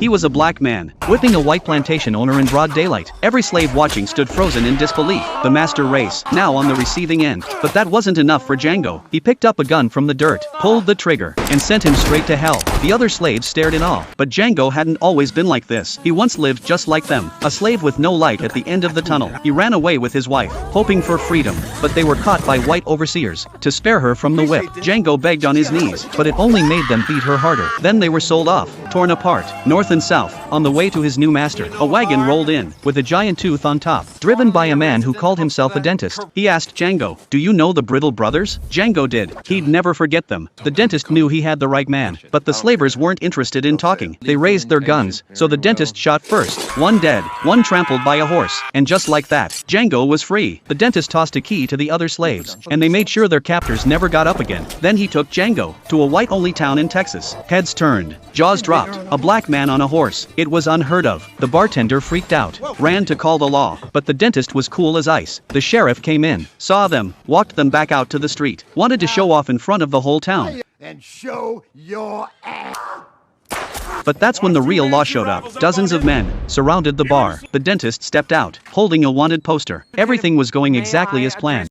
He was a black man, whipping a white plantation owner in broad daylight. Every slave watching stood frozen in disbelief. The master race, now on the receiving end. But that wasn't enough for Django. He picked up a gun from the dirt, pulled the trigger, and sent him straight to hell. The other slaves stared in awe. But Django hadn't always been like this. He once lived just like them, a slave with no light at the end of the tunnel. He ran away with his wife, hoping for freedom, but they were caught by white overseers. To spare her from the whip, Django begged on his knees, but it only made them beat her harder. Then they were sold off, torn apart, north and south. On the way to his new master, a wagon rolled in, with a giant tooth on top, driven by a man who called himself a dentist. He asked Django, "Do you know the Brittle brothers?" Django did. He'd never forget them. The dentist knew he had the right man, but the slavers weren't interested in talking. They raised their guns, so the dentist shot first. One dead, one trampled by a horse, and just like that, Django was free. The dentist tossed a key to the other slaves, and they made sure their captors never got up again. Then he took Django to a white-only town in Texas. Heads turned, jaws dropped, a black man on a horse. It was unheard of. The bartender freaked out, ran to call the law, but the dentist was cool as ice. The sheriff came in, saw them, walked them back out to the street, wanted to show off in front of the whole town. And show your ass. But that's when the real law showed up. Dozens of men surrounded the bar. The dentist stepped out, holding a wanted poster. Everything was going exactly as planned.